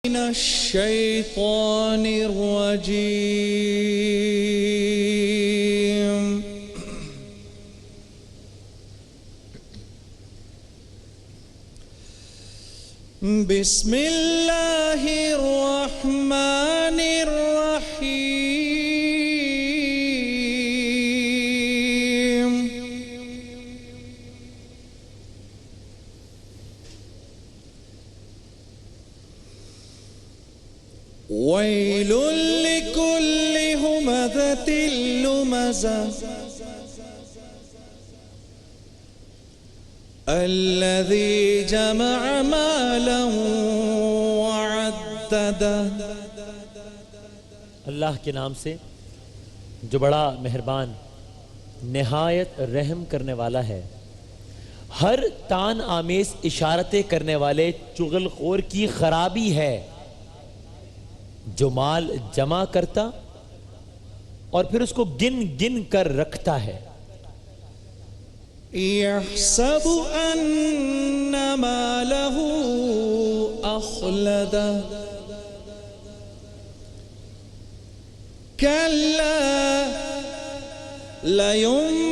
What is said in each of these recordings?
من الشيطان الرجيم بسم الله الرحمن الرحيم ويل لكل همزة لمزة الذي جمع مالا وعدده اللہ کے نام سے جو بڑا مہربان نہایت رحم کرنے والا ہے۔ ہر تان آمیز اشارتیں کرنے والے چغل خور کی خرابی ہے جو مال جمع کرتا اور پھر اس کو گن گن کر رکھتا ہے۔ يحسب أن ماله أخلده كلا لينبذن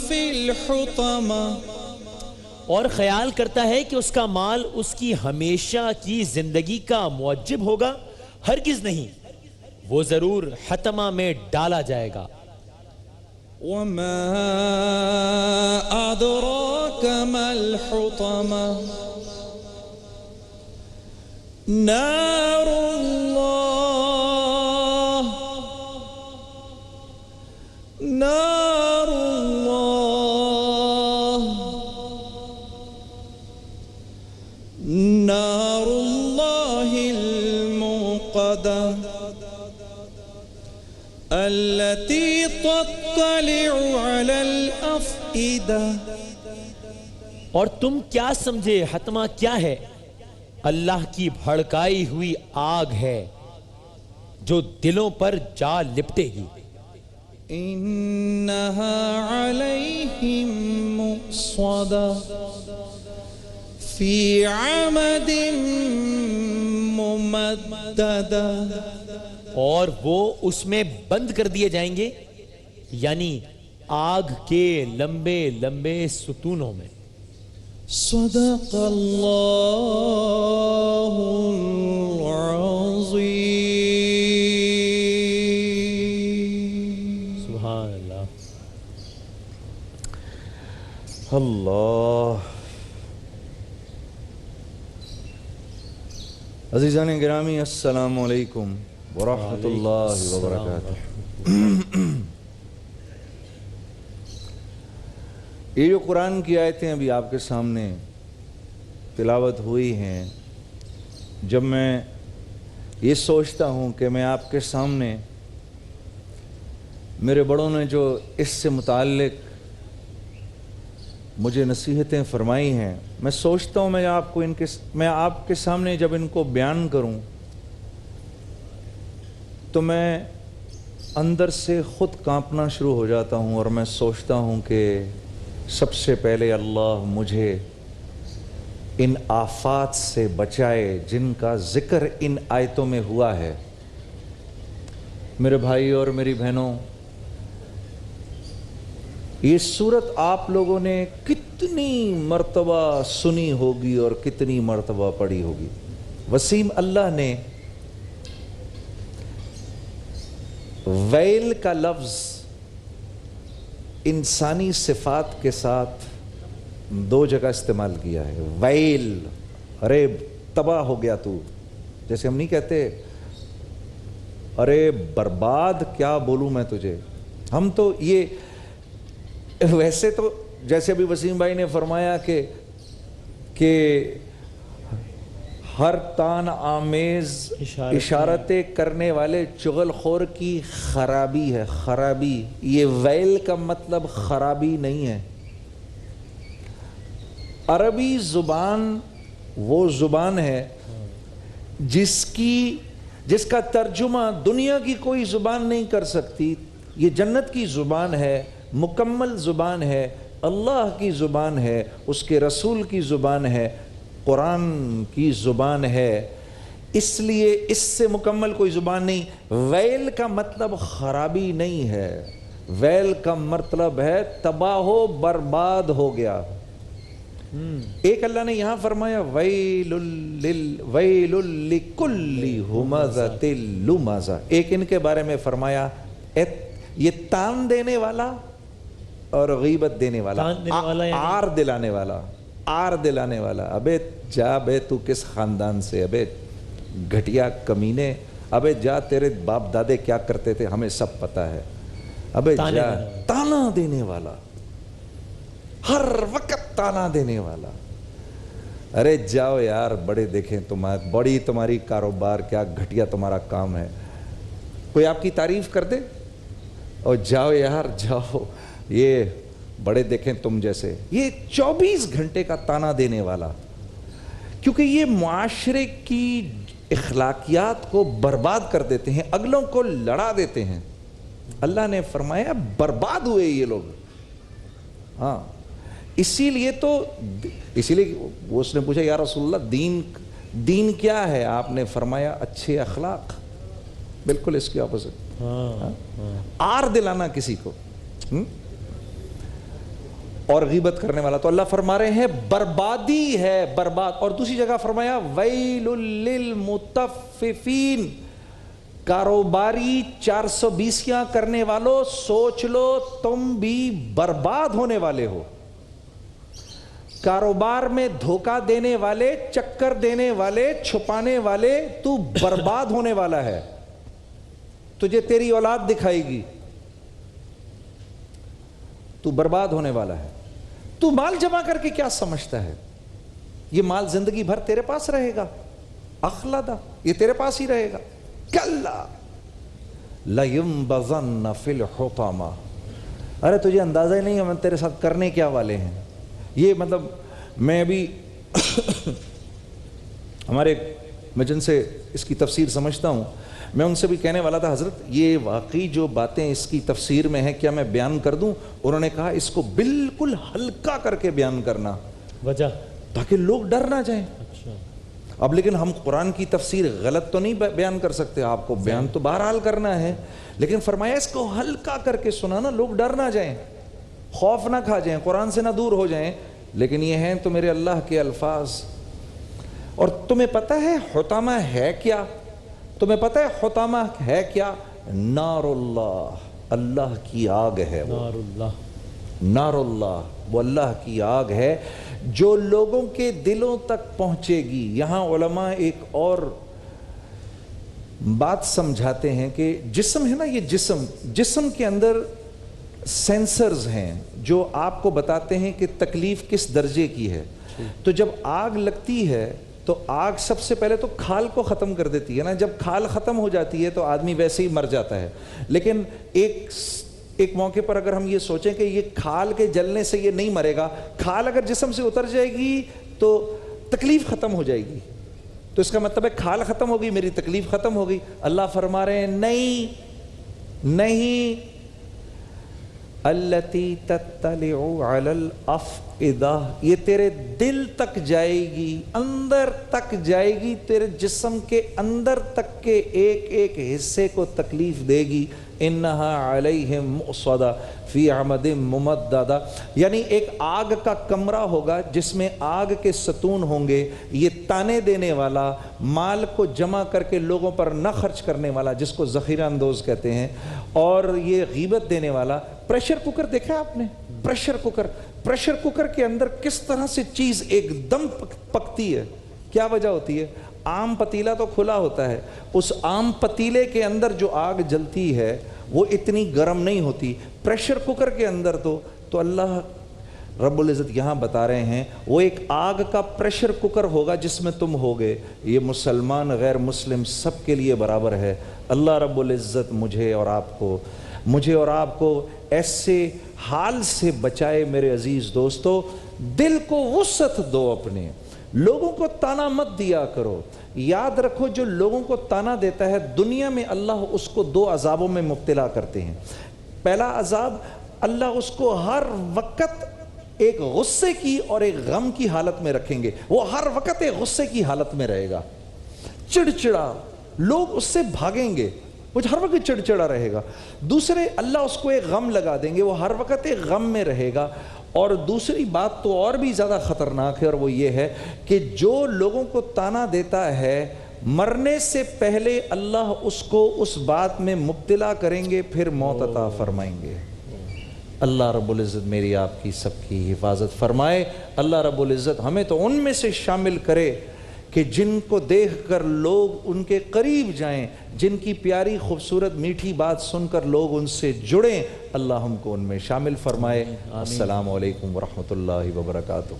في الحطمة اور خیال کرتا ہے کہ اس کا مال اس کی ہمیشہ کی زندگی کا موجب ہوگا، ہرگز نہیں، وہ ضرور حطمہ میں ڈالا جائے گا۔ وما أدراك ما الحطمة نار الله نار الله نار الله الموقدة التي تطلع على الأفئدة اور تم کیا سمجھے حتمہ کیا ہے؟ اللہ کی بھڑکائی ہوئی آگ ہے جو دلوں پر جا لپٹے گی۔ إنها عليهم مؤصدة في عمد ممددة اور وہ اس میں بند کر دیے جائیں گے، یعنی آگ کے لمبے لمبے ستونوں میں۔ صدق اللہ العظیم۔ سبحان اللہ۔ اللہ عزیزان گرامی، السلام علیکم ورحمۃ اللہ وبرکاتہ۔ یہ جو قرآن کی آیتیں ابھی آپ کے سامنے تلاوت ہوئی ہیں، جب میں یہ سوچتا ہوں کہ میں آپ کے سامنے میرے بڑوں نے جو اس سے متعلق مجھے نصیحتیں فرمائی ہیں، میں سوچتا ہوں میں آپ کے سامنے جب ان کو بیان کروں تو میں اندر سے خود کانپنا شروع ہو جاتا ہوں، اور میں سوچتا ہوں کہ سب سے پہلے اللہ مجھے ان آفات سے بچائے جن کا ذکر ان آیتوں میں ہوا ہے۔ میرے بھائی اور میری بہنوں، یہ سورت آپ لوگوں نے کتنی مرتبہ سنی ہوگی اور کتنی مرتبہ پڑھی ہوگی۔ وسیم اللہ نے ویل کا لفظ انسانی صفات کے ساتھ دو جگہ استعمال کیا ہے۔ ویل، ارے تباہ ہو گیا تو، جیسے ہم نہیں کہتے ارے برباد کیا بولوں میں تجھے، ہم تو یہ ویسے تو جیسے ابھی وسیم بھائی نے فرمایا کہ ہر تان آمیز اشارتیں کرنے والے چغل خور کی خرابی ہے۔ خرابی، یہ ویل کا مطلب خرابی نہیں ہے۔ عربی زبان وہ زبان ہے جس کا ترجمہ دنیا کی کوئی زبان نہیں کر سکتی۔ یہ جنت کی زبان ہے، مکمل زبان ہے، اللہ کی زبان ہے، اس کے رسول کی زبان ہے۔ قرآن کی زبان ہے، اس لیے اس سے مکمل کوئی زبان نہیں۔ ویل کا مطلب خرابی نہیں ہے، ویل کا مطلب ہے تباہ و برباد ہو گیا۔ ایک اللہ نے یہاں فرمایا ویل لکل ہمزۃ لمزہ، ایک ان کے بارے میں فرمایا یہ تان دینے والا اور غیبت دینے والا، آر دلانے والا، آر دلانے والا۔ ابے جا بے تو کس خاندان سے، ابے گھٹیا کمینے، ابے جا تیرے باپ دادے کیا کرتے تھے ہمیں سب پتا ہے، ابے جا، تانا دینے والا، ہر وقت تانا دینے والا۔ ارے جاؤ یار، بڑے دیکھیں تمہارے، بڑی تمہاری کاروبار، کیا گھٹیا تمہارا کام ہے، کوئی آپ کی تعریف کر دے اور جاؤ یار جاؤ، یہ بڑے دیکھیں تم جیسے۔ یہ 24 گھنٹے کا تانا دینے والا، کیونکہ یہ معاشرے کی اخلاقیات کو برباد کر دیتے ہیں، اگلوں کو لڑا دیتے ہیں۔ اللہ نے فرمایا برباد ہوئے یہ لوگ۔ ہاں اسی لیے اس نے پوچھا یا رسول اللہ دین کیا ہے؟ آپ نے فرمایا اچھے اخلاق، بالکل اس کے اپوزٹ، آر دلانا کسی کو اور غیبت کرنے والا۔ تو اللہ فرما رہے ہیں بربادی ہے، برباد۔ اور دوسری جگہ فرمایا ویل للمطففین، کاروباری 420 کرنے والوں، سوچ لو تم بھی برباد ہونے والے ہو۔ کاروبار میں دھوکہ دینے والے، چکر دینے والے، چھپانے والے، تو برباد ہونے والا ہے، تجھے تیری اولاد دکھائے گی، تو برباد ہونے والا ہے۔ تو مال جمع کر کے کیا سمجھتا ہے؟ یہ مال زندگی بھر تیرے پاس رہے گا، اخلدہ، یہ تیرے پاس ہی رہے گا۔ کلا لَيُنبَذَنَّ فِي الْحُطَمَةِ، ارے تجھے اندازہ ہی نہیں ہم تیرے ساتھ کرنے کیا والے ہیں۔ یہ مطلب میں ابھی میں جن سے اس کی تفسیر سمجھتا ہوں، میں ان سے بھی کہنے والا تھا حضرت یہ واقعی جو باتیں اس کی تفسیر میں ہیں کیا میں بیان کر دوں؟ انہوں نے کہا اس کو بالکل ہلکا کر کے بیان کرنا، وجہ تاکہ لوگ ڈر نہ جائیں۔ اب لیکن ہم قرآن کی تفسیر غلط تو نہیں بیان کر سکتے، آپ کو بیان تو بہرحال کرنا ہے، لیکن فرمایا اس کو ہلکا کر کے سنانا، لوگ ڈر نہ جائیں، خوف نہ کھا جائیں، قرآن سے نہ دور ہو جائیں۔ لیکن یہ ہیں تو میرے اللہ کے الفاظ۔ اور تمہیں پتہ ہے حطامہ ہے کیا؟ تمہیں پتہ ہے حطامہ ہے کیا؟ نار اللہ، اللہ کی آگ ہے وہ، نار اللہ، نار اللہ، وہ اللہ کی آگ ہے جو لوگوں کے دلوں تک پہنچے گی۔ یہاں علماء ایک اور بات سمجھاتے ہیں کہ جسم ہے نا، یہ جسم کے اندر سینسرز ہیں جو آپ کو بتاتے ہیں کہ تکلیف کس درجے کی ہے۔ تو جب آگ لگتی ہے تو آگ سب سے پہلے تو کھال کو ختم کر دیتی ہے نا، جب کھال ختم ہو جاتی ہے تو آدمی ویسے ہی مر جاتا ہے۔ لیکن ایک موقع پر اگر ہم یہ سوچیں کہ یہ کھال کے جلنے سے یہ نہیں مرے گا، کھال اگر جسم سے اتر جائے گی تو تکلیف ختم ہو جائے گی، تو اس کا مطلب ہے کھال ختم ہوگی، میری تکلیف ختم ہوگی۔ اللہ فرما رہے ہیں نہیں، التی تطلع علی الافئدہ، یہ تیرے دل تک جائے گی، اندر تک جائے گی، تیرے جسم کے اندر تک کے ایک ایک حصے کو تکلیف دے گی۔ انہا علیہم مؤصدہ فی عمد ممددہ، یعنی ایک آگ کا کمرہ ہوگا جس میں آگ کے ستون ہوں گے، یہ تانے دینے والا، مال کو جمع کر کے لوگوں پر نہ خرچ کرنے والا جس کو ذخیرہ اندوز کہتے ہیں، اور یہ غیبت دینے والا۔ پریشر کوکر دیکھا آپ نے؟ پریشر کوکر کے اندر کس طرح سے چیز ایک دم پکتی ہے، کیا وجہ ہوتی ہے؟ عام پتیلا تو کھلا ہوتا ہے، اس عام پتیلے کے اندر جو آگ جلتی ہے وہ اتنی گرم نہیں ہوتی، پریشر کوکر کے اندر تو اللہ رب العزت یہاں بتا رہے ہیں وہ ایک آگ کا پریشر کوکر ہوگا جس میں تم ہوگے۔ یہ مسلمان غیر مسلم سب کے لیے برابر ہے۔ اللہ رب العزت مجھے اور آپ کو ایسے حال سے بچائے۔ میرے عزیز دوستو، دل کو وسعت دو، اپنے لوگوں کو تانا مت دیا کرو۔ یاد رکھو جو لوگوں کو تانا دیتا ہے دنیا میں اللہ اس کو 2 عذابوں میں مبتلا کرتے ہیں۔ پہلا عذاب، اللہ اس کو ہر وقت ایک غصے کی اور ایک غم کی حالت میں رکھیں گے، وہ ہر وقت ایک غصے کی حالت میں رہے گا، چڑچڑا، لوگ اس سے بھاگیں گے، وہ ہر وقت چڑچڑا رہے گا۔ دوسرے اللہ اس کو ایک غم لگا دیں گے، وہ ہر وقت ایک غم میں رہے گا۔ اور دوسری بات تو اور بھی زیادہ خطرناک ہے، اور وہ یہ ہے کہ جو لوگوں کو تانا دیتا ہے مرنے سے پہلے اللہ اس کو اس بات میں مبتلا کریں گے، پھر موت عطا فرمائیں گے۔ اللہ رب العزت میری آپ کی سب کی حفاظت فرمائے۔ اللہ رب العزت ہمیں تو ان میں سے شامل کرے کہ جن کو دیکھ کر لوگ ان کے قریب جائیں، جن کی پیاری خوبصورت میٹھی بات سن کر لوگ ان سے جڑیں، اللہ ہم کو ان میں شامل فرمائے۔ السلام علیکم ورحمۃ اللہ وبرکاتہ۔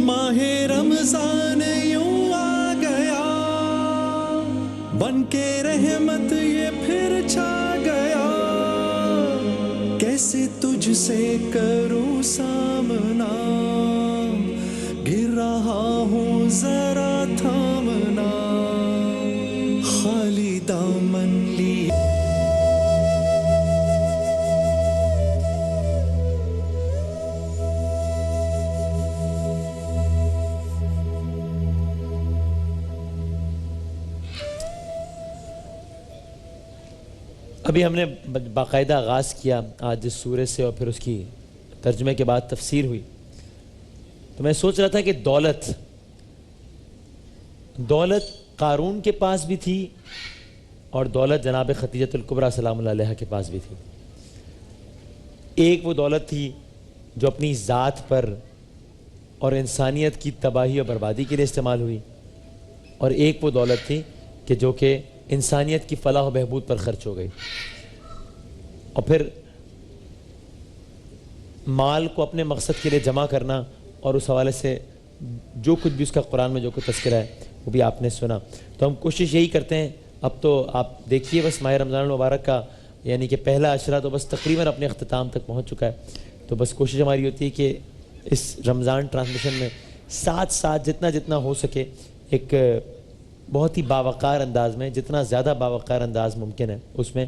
ماہ رمضان یوں آ گیا، بن کے رحمت یہ پھر چھا گیا، کیسے تجھ سے کروں سامنا، گر رہا ہوں ذرا تھامنا، خالی دامن لی۔ ابھی ہم نے باقاعدہ آغاز کیا آج اس سورے سے، اور پھر اس کی ترجمے کے بعد تفسیر ہوئی، تو میں سوچ رہا تھا کہ دولت قارون کے پاس بھی تھی، اور دولت جناب خدیجۃ الکبریٰ سلام اللہ علیہا کے پاس بھی تھی۔ ایک وہ دولت تھی جو اپنی ذات پر اور انسانیت کی تباہی اور بربادی کے لیے استعمال ہوئی، اور ایک وہ دولت تھی کہ جو کہ انسانیت کی فلاح و بہبود پر خرچ ہو گئی۔ اور پھر مال کو اپنے مقصد کے لیے جمع کرنا، اور اس حوالے سے جو کچھ بھی اس کا قرآن میں جو کچھ تذکرہ ہے وہ بھی آپ نے سنا۔ تو ہم کوشش یہی کرتے ہیں، اب تو آپ دیکھیے بس ماہ رمضان المبارک کا یعنی کہ پہلا عشرہ تو بس تقریباً اپنے اختتام تک پہنچ چکا ہے، تو بس کوشش ہماری ہوتی ہے کہ اس رمضان ٹرانسمیشن میں ساتھ ساتھ جتنا ہو سکے ایک بہت ہی باوقار انداز میں، جتنا زیادہ باوقار انداز ممکن ہے اس میں،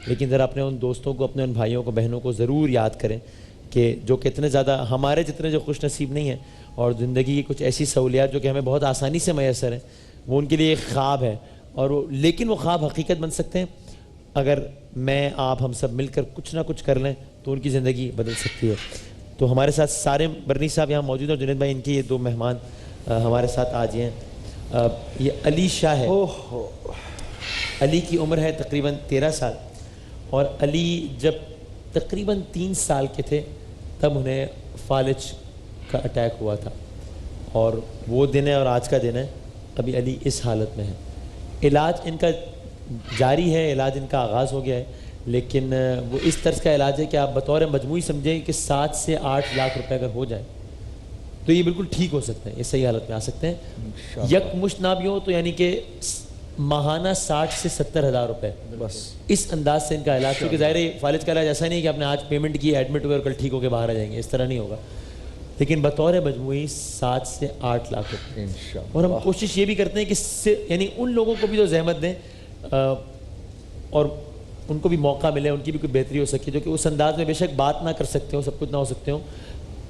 لیکن ذرا اپنے ان دوستوں کو، اپنے ان بھائیوں کو، بہنوں کو ضرور یاد کریں کہ جو کہ اتنے زیادہ ہمارے جتنے جو خوش نصیب نہیں ہیں، اور زندگی کی کچھ ایسی سہولیات جو کہ ہمیں بہت آسانی سے میسر ہیں، وہ ان کے لیے ایک خواب ہے، اور لیکن وہ خواب حقیقت بن سکتے ہیں اگر میں آپ ہم سب مل کر کچھ نہ کچھ کر لیں تو ان کی زندگی بدل سکتی ہے۔ تو ہمارے ساتھ سارے برنی صاحب یہاں موجود ہیں، اور جنید بھائی ان کے یہ دو مہمان ہمارے ساتھ آج ہیں۔ یہ علی شاہ ہے، علی کی عمر ہے تقریباً 13 سال، اور علی جب تقریباً 3 سال کے تھے تب انہیں فالج کا اٹیک ہوا تھا، اور وہ دن ہے اور آج کا دن ہے، ابھی علی اس حالت میں ہے۔ علاج ان کا جاری ہے، علاج ان کا آغاز ہو گیا ہے، لیکن وہ اس طرز کا علاج ہے کہ آپ بطور مجموعی سمجھیں کہ 7 سے 8 لاکھ روپے اگر ہو جائے تو یہ بالکل ٹھیک ہو سکتے ہیں، یہ صحیح حالت میں آ سکتے ہیں۔ یک مشت نہ بھی ہو تو یعنی کہ ماہانہ 60 سے 70 ہزار روپے، بس اس انداز سے ان کا علاج، کیونکہ ظاہر ہے فالج کا علاج ایسا نہیں کہ آپ نے آج پیمنٹ کی، ایڈمٹ ہوئے اور کل ٹھیک ہو کے باہر آ جائیں گے، اس طرح نہیں ہوگا، لیکن بطور مجموعی 7 سے 8 لاکھ روپے۔ اور ہم کوشش یہ بھی کرتے ہیں کہ یعنی ان لوگوں کو بھی تو زحمت دیں اور ان کو بھی موقع ملے، ان کی بھی کوئی بہتری ہو سکے، جو کہ اس انداز میں بے شک بات نہ کر سکتے ہوں، سب کچھ نہ ہو سکتے ہوں،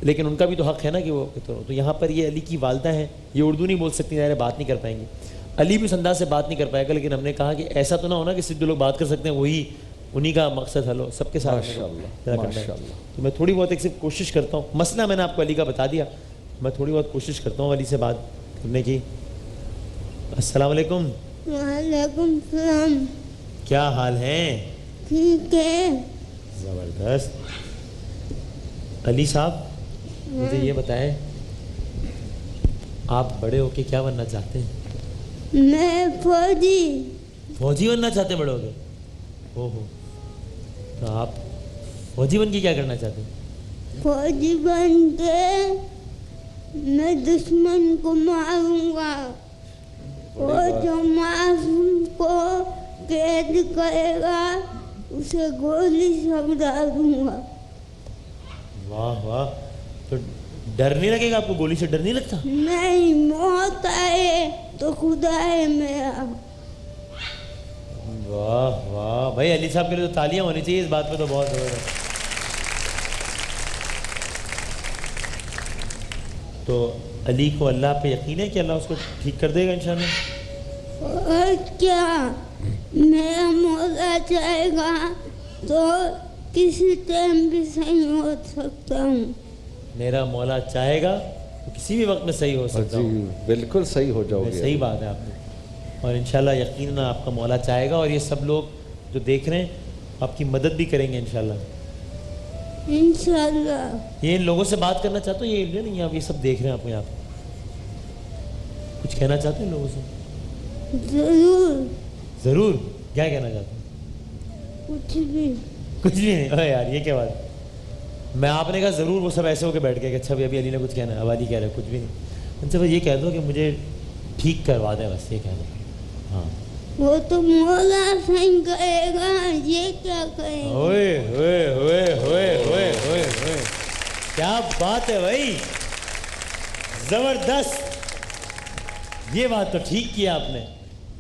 لیکن ان کا بھی تو حق ہے نا کہ وہ تو یہاں پر یہ علی کی والدہ ہیں، یہ اردو نہیں بول سکتی، ظاہر بات نہیں کر پائیں گی، علی بھی اس انداز سے بات نہیں کر پائے گا، لیکن ہم نے کہا کہ ایسا تو نہ ہونا کہ صرف جو لوگ بات کر سکتے ہیں وہی انہی کا مقصد حل ہو، سب کے ساتھ تو میں تھوڑی بہت ایک صرف کوشش کرتا ہوں، مسئلہ میں نے آپ کو علی کا بتا دیا، میں تھوڑی بہت کوشش کرتا ہوں علی سے بات کرنے کی۔ السلام علیکم۔ وعلیکم السلام۔ کیا حال ہیں؟ ٹھیک ہے۔ زبردست۔ علی صاحب مجھے یہ بتائیں آپ بڑے ہو کے کیا بننا چاہتے ہیں؟ میں فوجی بننا چاہتے ہیں بڑے ہو کے؟ اوہو، تو آپ فوجی بن کے کیا کرنا چاہتے ہیں؟ فوجی بن کے میں دشمن کو ماروں گا، اور جو معصوم کو قید کرے گا اسے گولی سمجھا دوں گا۔ واہ واہ، تو ڈر نہیں لگے گا آپ کو؟ گولی سے ڈر نہیں لگتا؟ نہیں، موت آئے تو خدا ہے میرا۔ واہ واہ بھائی، علی صاحب کے لیے تو تالیاں ہونی چاہیے اس بات پہ، تو بہت زبردست۔ تو علی کو اللہ پہ یقین ہے کہ اللہ اس کو ٹھیک کر دے گا انشاءاللہ؟ اور کیا میرا مولا چاہے گا تو کسی ٹائم بھی صحیح ہو سکتا ہوں. میرا مولا چاہے گا تو کسی بھی وقت میں صحیح ہو سکتا ہوں. جی بالکل صحیح ہو جاؤ گے. صحیح بات ہے آپ نے. اور انشاءاللہ یقیناً آپ کا مولا چاہے گا, اور یہ سب لوگ جو دیکھ رہے ہیں آپ کی مدد بھی کریں گے انشاءاللہ. انشاءاللہ. یہ ان لوگوں سے بات کرنا چاہتے ہو, یہ نہیں آپ یہ سب دیکھ رہے ہیں آپ کو, یہاں پہ کچھ کہنا چاہتے ہیں لوگوں سے؟ ضرور. ضرور. کیا کہنا چاہتے ہیں؟ کچھ بھی. کچھ بھی نہیں. اوہ یار یہ کیا بات ہے. میں آپ نے کہا ضرور, وہ سب ایسے ہو کے بیٹھ گئے کہ اچھا ابھی علی نے کچھ کہنا ہے. اب علی کہہ رہے کچھ بھی نہیں. ان سے بس یہ کہہ دو کہ مجھے ٹھیک کروا دیں, بس یہ کہہ دو. ہاں وہ تو مولا صحیح کرے گا, یہ کیا کرے گا. ہوئے ہوئے ہوئے ہوئے ہوئے ہوئے ہوئے, کیا بات ہے بھائی, زبردست. یہ بات تو ٹھیک کیا آپ نے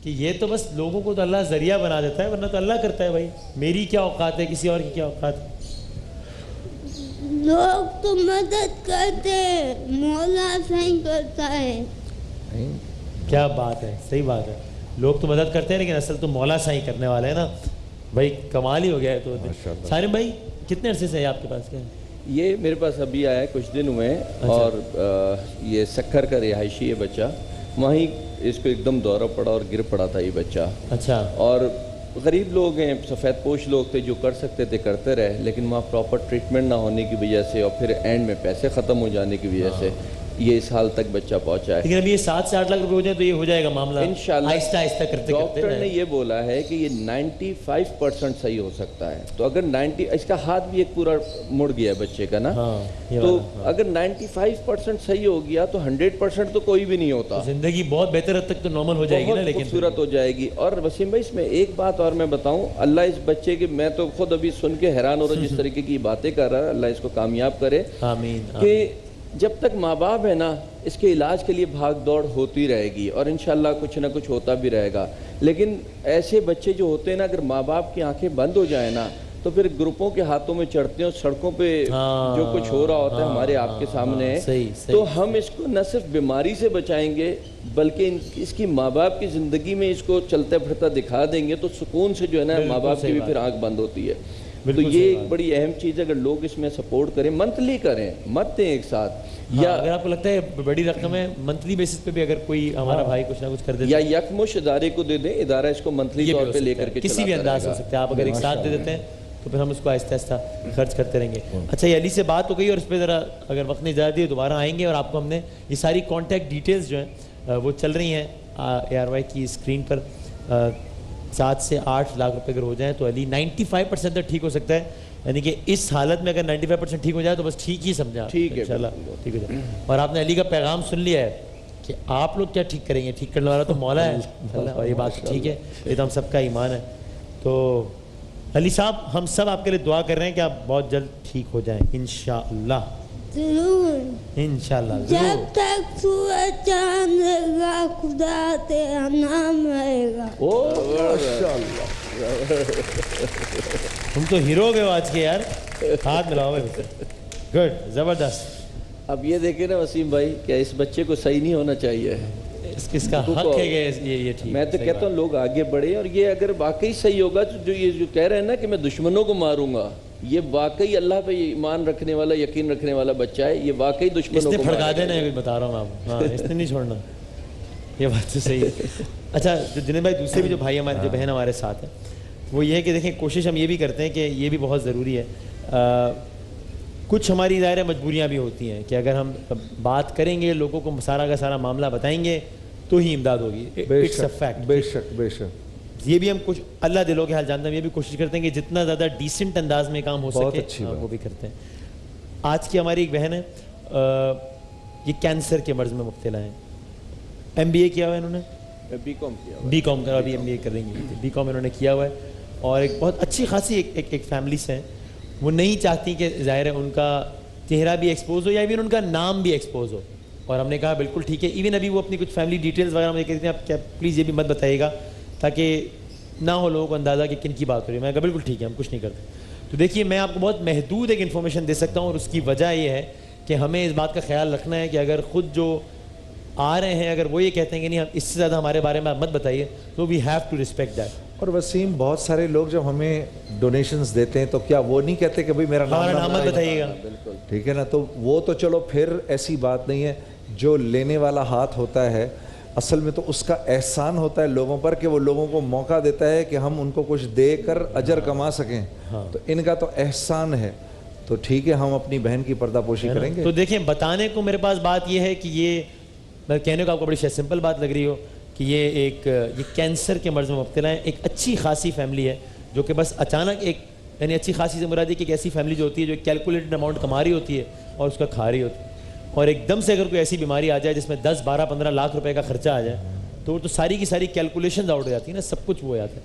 کہ یہ تو بس لوگوں کو تو اللہ ذریعہ بنا دیتا ہے, ورنہ تو اللہ کرتا ہے. بھائی میری کیا اوقات ہے, کسی اور کی کیا اوقات ہے. لوگ تو مدد کرتے ہیں, مولا صحیح کرتا ہے. کیا بات ہے, صحیح بات ہے. لوگ تو مدد کرتے ہیں لیکن اصل تو مولا صحیح کرنے والے ہیں نا بھائی. کمال ہی ہو گیا ہے. تو سارم بھائی کتنے عرصے سے ہے آپ کے پاس؟ کیا یہ میرے پاس ابھی آیا ہے, کچھ دن ہوئے ہیں. اور یہ سکھر کا رہائشی ہے بچہ, وہیں اس کو ایک دم دورہ پڑا اور گر پڑا تھا یہ بچہ. اچھا. اور غریب لوگ ہیں, سفید پوش لوگ تھے, جو کر سکتے تھے کرتے رہے, لیکن وہاں پراپر ٹریٹمنٹ نہ ہونے کی وجہ سے اور پھر اینڈ میں پیسے ختم ہو جانے کی وجہ سے یہ اس حال تک بچہ پہنچا ہے. لیکن ابھی یہ 7 سے 8 لاکھ روپے ہو جائے تو یہ ہو جائے گا معاملہ انشاءاللہ. آہستہ آہستہ کرتے. ڈاکٹر نے یہ بولا ہے کہ یہ 95% صحیح ہو سکتا ہے. تو اگر 90, اس کا ہاتھ بھی ایک پورا مڑ گیا ہے بچے کا نا, تو اگر 95% صحیح ہو گیا تو 100% تو کوئی بھی نہیں ہوتا. زندگی بہت بہتر حد تک تو نارمل ہو جائے گی نا, لیکن خوبصورت ہو جائے گی. اور وسیم بھائی اس میں ایک بات اور میں بتاؤں, اللہ اس بچے کے, میں تو خود ابھی سن کے حیران ہو رہا جس طریقے کی باتیں کر رہا ہے, اللہ اس کو کامیاب کرے. آمین. کہ جب تک ماں باپ ہے نا, اس کے علاج کے لیے بھاگ دوڑ ہوتی رہے گی اور انشاءاللہ کچھ نہ کچھ ہوتا بھی رہے گا. لیکن ایسے بچے جو ہوتے ہیں نا, اگر ماں باپ کی آنکھیں بند ہو جائیں نا تو پھر گروپوں کے ہاتھوں میں چڑھتے ہیں, سڑکوں پہ جو کچھ ہو رہا ہوتا ہے ہمارے آپ کے سامنے ہے. تو ہم اس کو نہ صرف بیماری سے بچائیں گے بلکہ اس کی ماں باپ کی زندگی میں اس کو چلتا پھرتا دکھا دیں گے, تو سکون سے جو ہے نا ماں باپ کی بھی پھر آنکھ بند ہوتی ہے. تو یہ ایک بڑی اہم چیز ہے, اگر لوگ اس میں سپورٹ کریں, منتھلی کریں, مت دیں ایک ساتھ. یا اگر آپ کو لگتا ہے بڑی رقم ہے, منتھلی بیسس پہ بھی اگر کوئی ہمارا بھائی کچھ نہ کچھ کر دے, یا یکمش ادارے کو دے دیں, ادارہ اس کو منتھلی طور پہ لے کر کے کسی بھی انداز ہو سکتا ہے. آپ اگر ایک ساتھ دے دیتے ہیں تو پھر ہم اس کو آہستہ آہستہ خرچ کرتے رہیں گے. اچھا, یہ علی سے بات ہو گئی اور اس پہ ذرا اگر وقت نہیں زیادہ دی دوبارہ آئیں گے, اور آپ کو ہم نے یہ ساری کانٹیکٹ ڈیٹیلز جو ہیں وہ چل رہی ہیں ARY کی اسکرین پر. 7 سے 8 لاکھ روپے اگر ہو جائیں تو علی 95% تک ٹھیک ہو سکتا ہے. یعنی کہ اس حالت میں اگر 95% ٹھیک ہو جائے تو بس ٹھیک ہی سمجھا, ٹھیک ہے انشاءاللہ ٹھیک ہو جائے. اور آپ نے علی کا پیغام سن لیا ہے کہ آپ لوگ کیا ٹھیک کریں گے, ٹھیک کرنے والا تو مولا ہے اللہ, اور یہ بات ٹھیک ہے, یہ تو ہم سب کا ایمان ہے. تو علی صاحب ہم سب آپ کے لیے دعا کر رہے ہیں کہ آپ بہت جلد ٹھیک ہو جائیں انشاءاللہ. ضرور. انشاءاللہ. جب تک سورج چاند رہے گا خدا تیرا نام رہے گا. تم تو ہیرو گئے ہو آج کے یار, ہاتھ ملاؤ گے. گڈ, زبردست. اب یہ دیکھیں نا وسیم بھائی, کیا اس بچے کو صحیح نہیں ہونا چاہیے, اس کا حق ہے کہ یہ ٹھیک. میں تو کہتا ہوں لوگ آگے بڑھیں, اور یہ اگر واقعی صحیح ہوگا تو جو یہ جو کہہ رہے ہیں نا کہ میں دشمنوں کو ماروں گا, یہ واقعی اللہ پہ ایمان رکھنے والا, یقین رکھنے والا بچہ ہے, یہ واقعی دشمنوں کو پھڑکا دینا ہے, بتا رہا ہوں آپ. ہاں, اس نے نہیں چھوڑنا, یہ بات تو صحیح ہے. اچھا, جو جنید بھائی دوسرے بھی جو بھائی ہمارے, جو بہن ہمارے ساتھ ہیں, وہ یہ ہے کہ دیکھیں کوشش ہم یہ بھی کرتے ہیں کہ یہ بھی بہت ضروری ہے. کچھ ہماری ظاہر مجبوریاں بھی ہوتی ہیں کہ اگر ہم بات کریں گے, لوگوں کو سارا کا سارا معاملہ بتائیں گے تو ہی امداد ہوگی. It's a fact. بے شک بے شک. یہ بھی ہم کچھ اللہ دلوں کے حال جانتے ہیں, یہ بھی کوشش کرتے ہیں کہ جتنا زیادہ ڈیسنٹ انداز میں کام ہو سکے وہ بھی کرتے ہیں. آج کی ہماری ایک بہن ہے, یہ کینسر کے مرض میں مبتلا ہیں, MBA کیا ہوا ہے انہوں نے, بی کام کرا, ابھی MBA کر رہی ہیں, بی کام انہوں نے کیا ہوا ہے, اور ایک بہت اچھی خاصی ایک فیملی سے ہیں. وہ نہیں چاہتی کہ ظاہر ہے ان کا چہرہ بھی ایکسپوز ہو یا ایون ان کا نام بھی ایکسپوز ہو, اور ہم نے کہا بالکل ٹھیک ہے. ایون ابھی وہ اپنی کچھ فیملی ڈیٹیلز وغیرہ مجھے کہتے ہیں آپ کیا پلیز یہ بھی مت بتائیے گا تاکہ نہ ہو لوگوں کو اندازہ کہ کن کی بات ہو رہی ہے. میں کہا بالکل ٹھیک ہے, ہم کچھ نہیں کرتے. تو دیکھیے میں آپ کو بہت محدود ایک انفارمیشن دے سکتا ہوں, اور اس کی وجہ یہ ہے کہ ہمیں اس بات کا خیال رکھنا ہے کہ اگر خود جو آ رہے ہیں اگر وہ یہ کہتے ہیں کہ نہیں ہم اس سے زیادہ ہمارے بارے میں مت بتائیے تو we have to respect that. اور وسیم بہت سارے لوگ جب ہمیں ڈونیشنز دیتے ہیں تو کیا وہ نہیں کہتے کہ بھئی میرا نام مت بتائیے گا؟ ٹھیک ہے نا, تو وہ تو چلو پھر ایسی بات نہیں ہے. جو لینے والا ہاتھ ہوتا ہے اصل میں تو اس کا احسان ہوتا ہے لوگوں پر کہ وہ لوگوں کو موقع دیتا ہے کہ ہم ان کو کچھ دے کر اجر کما سکیں. تو ان کا تو احسان ہے. تو ٹھیک ہے ہم اپنی بہن کی پردہ پوشی کریں گے. تو دیکھیں بتانے کو میرے پاس بات یہ ہے کہ یہ میں کہنے کو آپ کو بڑی شاید سمپل بات لگ رہی ہو کہ یہ کینسر کے مرض میں مبتلا ہے. ایک اچھی خاصی فیملی ہے جو کہ بس اچانک ایک یعنی اچھی خاصی سے مراد ہے کہ ایک ایسی فیملی جو ہوتی ہے جو ایک کیلکولیٹڈ اماؤنٹ کما رہی ہوتی ہے اور اس کا کھا رہی ہوتی ہے, اور ایک دم سے اگر کوئی ایسی بیماری آ جائے جس میں 10, 12, 15 لاکھ روپے کا خرچہ آ جائے تو ساری کی ساری کیلکولیشنز آؤٹ ہو جاتی ہیں نا, سب کچھ وہ ہو جاتا ہے.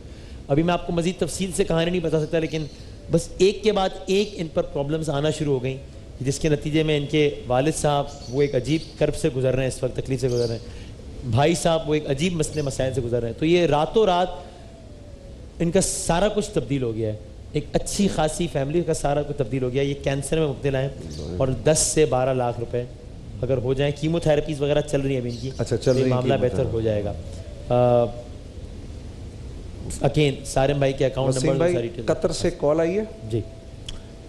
ابھی میں آپ کو مزید تفصیل سے کہانی نہیں بتا سکتا لیکن بس ایک کے بعد ایک ان پر پرابلمز آنا شروع ہو گئیں جس کے نتیجے میں ان کے والد صاحب وہ ایک عجیب کرب سے گزر رہے ہیں, اس وقت تکلیف سے گزر رہے ہیں. بھائی صاحب وہ ایک عجیب مسئلے مسائل سے گزر رہے ہیں. تو یہ راتوں رات ان کا سارا کچھ تبدیل ہو گیا ہے. ایک اچھی خاصی فیملی کا سارا کچھ تبدیل ہو گیا. یہ کینسر میں مبتلا ہیں اور 10 سے 12 لاکھ روپے اگر ہو جائیں, کیمو تھراپیز وغیرہ چل رہی ہیں ابھی ان کی, اچھا چل رہی ہیں, معاملہ بہتر ہو جائے گا. اکین سارم بھائی کے اکاؤنٹ وسیم نمبر بھائی قطر سے کال آئی ہے جی,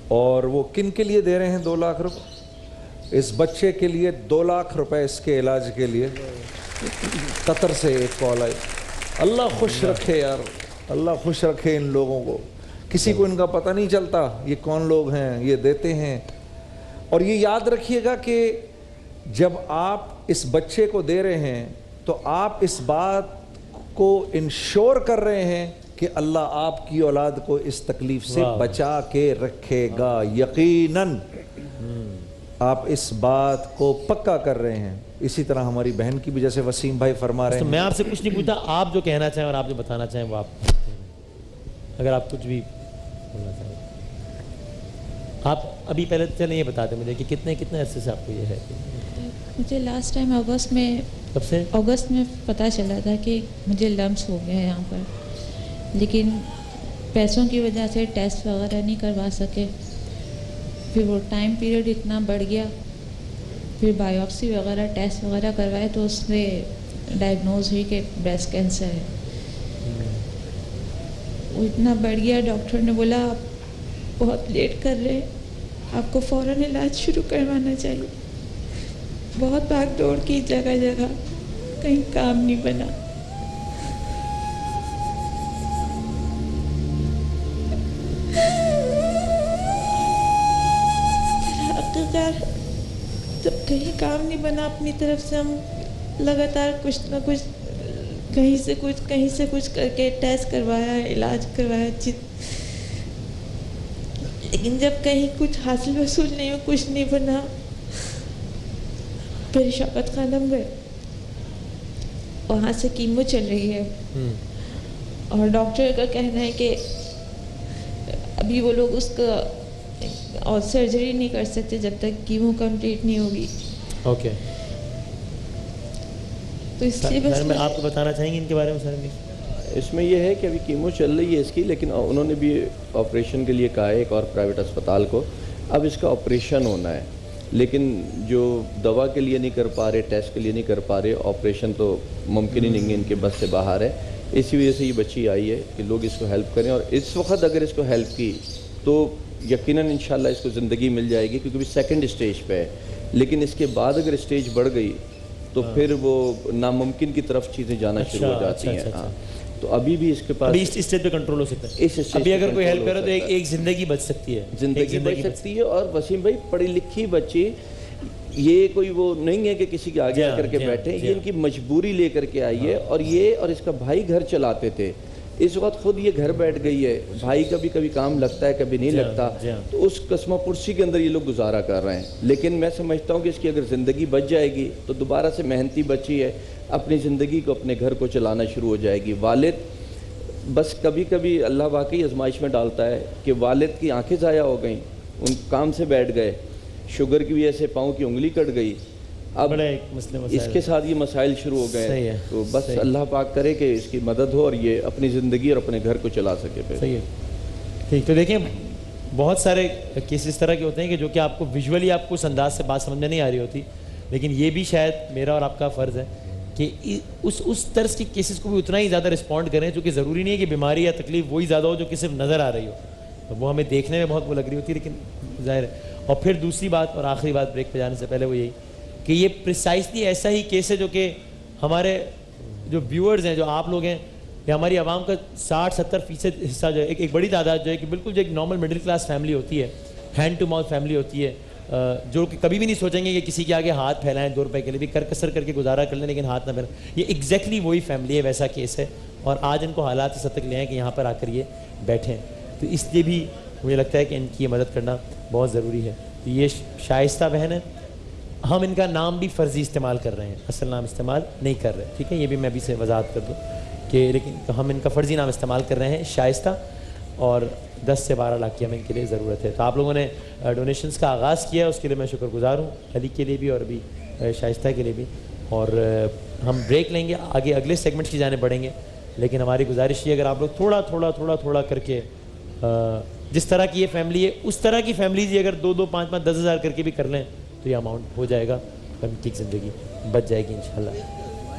اور وہ کن کے لیے دے رہے ہیں 2 لاکھ روپے؟ اس بچے کے لیے 2 لاکھ روپے اس کے علاج کے لیے قطر سے ایک کال آئی. اللہ خوش رکھے یار, اللہ خوش رکھے ان لوگوں کو. کسی کو ان کا پتہ نہیں چلتا یہ کون لوگ ہیں, یہ دیتے ہیں. اور یہ یاد رکھیے گا کہ جب آپ اس بچے کو دے رہے ہیں تو آپ اس بات کو انشور کر رہے ہیں کہ اللہ آپ کی اولاد کو اس تکلیف سے بچا کے رکھے گا. یقیناً آپ اس بات کو پکا کر رہے ہیں. اسی طرح ہماری بہن کی بھی جیسے وسیم بھائی فرما رہے ہیں. میں آپ سے کچھ نہیں پوچھتا, آپ جو کہنا چاہیں اور آپ جو بتانا چاہیں وہ آپ, اگر آپ کچھ بھی بولنا چاہیں آپ ابھی پہلے چلیں یہ بتا دیں مجھے کہ کتنے عرصے سے آپ کو یہ ہے؟ مجھے لاسٹ ٹائم اگست میں پتہ چلا تھا کہ مجھے لمس ہو گیا ہے یہاں پر, لیکن پیسوں کی وجہ سے ٹیسٹ وغیرہ نہیں کروا سکے. پھر وہ ٹائم پیریڈ اتنا بڑھ گیا, پھر بایوپسی وغیرہ ٹیسٹ وغیرہ کروائے تو اس میں ڈائگنوز ہوئی کہ بریسٹ کینسر ہے. وہ اتنا بڑھ گیا, ڈاکٹر نے بولا آپ بہت لیٹ کر رہے ہیں, آپ کو فوراً علاج شروع کروانا چاہیے. بہت بھاگ دوڑ کی جگہ جگہ, کہیں کام نہیں بنا. جب کہیں کام نہیں بنا اپنی طرف سے ہم لگاتار کچھ نہ کچھ کہیں سے کچھ کر کے ٹیسٹ کروایا, علاج کروایا, لیکن جب کہیں کچھ حاصل وصول نہیں ہو, کچھ نہیں بنا, پھر شفقت خانم گئے, وہاں سے کیمو چل رہی ہے اور ڈاکٹر کا کہنا ہے کہ ابھی وہ لوگ اس کا اور سرجری نہیں کر سکتے جب تک کیمو کمپلیٹ نہیں ہوگی. اوکے, تو اس لیے بس میں آپ کو بتانا چاہیں گے ان کے بارے میں سر؟ اس میں یہ ہے کہ ابھی کیمو چل رہی ہے اس کی, لیکن انہوں نے بھی آپریشن کے لیے کہا ہے ایک اور پرائیویٹ اسپتال کو. اب اس کا آپریشن ہونا ہے, لیکن جو دوا کے لیے نہیں کر پا رہے, ٹیسٹ کے لیے نہیں کر پا رہے, آپریشن تو ممکن ہی نہیں ہے, ان کے بس سے باہر ہے. اسی وجہ سے یہ بچی آئی ہے کہ لوگ اس کو ہیلپ کریں, اور اس وقت اگر اس کو ہیلپ کی تو یقیناً انشاءاللہ اس کو زندگی مل جائے گی, کیونکہ بھی سیکنڈ اسٹیج پہ ہے. لیکن اس کے بعد اگر اسٹیج بڑھ گئی تو پھر وہ ناممکن کی طرف چیزیں جانا شروع ہو جاتی ہیں. تو ابھی بھی اس کے پاس اس اسٹیج پہ کنٹرول ہو سکتا ہے. ابھی اگر کوئی ہیلپ کرے تو ایک زندگی بچ سکتی ہے, زندگی بچ سکتی ہے. اور وسیم بھائی پڑھی لکھی بچی, یہ کوئی وہ نہیں ہے کہ کسی کے آگے آ کر کے بیٹھے, یہ ان کی مجبوری لے کر کے آئی ہے. اور یہ اور اس کا بھائی گھر چلاتے تھے, اس وقت خود یہ گھر بیٹھ گئی ہے. بھائی کا بھی کبھی کام لگتا ہے, کبھی نہیں لگتا, تو اس قسمہ پرسی کے اندر یہ لوگ گزارا کر رہے ہیں. لیکن میں سمجھتا ہوں کہ اس کی اگر زندگی بچ جائے گی تو دوبارہ سے محنتی بچی ہے, اپنی زندگی کو, اپنے گھر کو چلانا شروع ہو جائے گی. والد بس کبھی کبھی اللہ واقعی آزمائش میں ڈالتا ہے کہ والد کی آنکھیں ضائع ہو گئیں, ان کام سے بیٹھ گئے, شوگر کی وجہ سے پاؤں کی انگلی کٹ گئی, اب اس کے ساتھ یہ مسائل شروع ہو گئے. تو بس اللہ پاک کرے کہ اس کی مدد ہو اور یہ اپنی زندگی اور اپنے گھر کو چلا سکے. صحیح ہے, ٹھیک. تو دیکھیں بہت سارے کیس اس طرح کے ہوتے ہیں کہ جو کہ آپ کو ویژولی آپ کو اس انداز سے بات سمجھ میں نہیں آ رہی ہوتی, لیکن یہ بھی شاید میرا اور آپ کا فرض ہے کہ اس طرز کی کیسز کو بھی اتنا ہی زیادہ رسپونڈ کریں, جو کہ ضروری نہیں ہے کہ بیماری یا تکلیف وہی زیادہ ہو جو کہ صرف نظر آ رہی ہو, تو وہ ہمیں دیکھنے میں بہت وہ لگ رہی ہوتی ہے, لیکن ظاہر ہے. اور پھر دوسری بات اور آخری بات بریک پہ جانے سے پہلے وہ یہی کہ یہ پریسائزلی ایسا ہی کیس ہے جو کہ ہمارے جو ویورز ہیں, جو آپ لوگ ہیں, یا ہماری عوام کا 60-70% حصہ جو ہے, ایک بڑی تعداد جو ہے کہ بالکل جو ایک نارمل مڈل کلاس فیملی ہوتی ہے, ہینڈ ٹو ماؤتھ فیملی ہوتی ہے, جو کہ کبھی بھی نہیں سوچیں گے کہ کسی کے آگے ہاتھ پھیلائیں 2 روپے کے لیے بھی, کسر کر کے گزارا کر لیں لیکن ہاتھ نہ پھیلائیں. یہ ایگزیکٹلی وہی فیملی ہے, ویسا کیس ہے, اور آج ان کو حالات اس حد تک لے آئیں کہ یہاں پر آ کر یہ بیٹھیں. تو اس لیے بھی مجھے لگتا ہے کہ ان کی یہ مدد کرنا بہت ضروری ہے. تو یہ شائستہ بہن ہے, ہم ان کا نام بھی فرضی استعمال کر رہے ہیں, اصل نام استعمال نہیں کر رہے, ٹھیک ہے, یہ بھی میں ابھی سے وضاحت کر دوں کہ لیکن ہم ان کا فرضی نام استعمال کر رہے ہیں شائستہ, اور 10 سے 12 لاکھ کی ہمیں ان کے لیے ضرورت ہے. تو آپ لوگوں نے ڈونیشنز کا آغاز کیا ہے, اس کے لیے میں شکر گزار ہوں, علی کے لیے بھی اور ابھی شائستہ کے لیے بھی. اور ہم بریک لیں گے, آگے اگلے سیگمنٹ کی جانب بڑھیں گے, لیکن ہماری گزارش یہ اگر آپ لوگ تھوڑا کر کے جس طرح کی یہ فیملی ہے اس طرح کی فیملیز یہ اگر 2-2, 5-5, 10,000 کر کے بھی کر لیں تو یہ اماؤنٹ ہو جائے گا, ان کی زندگی بچ جائے گی انشاءاللہ.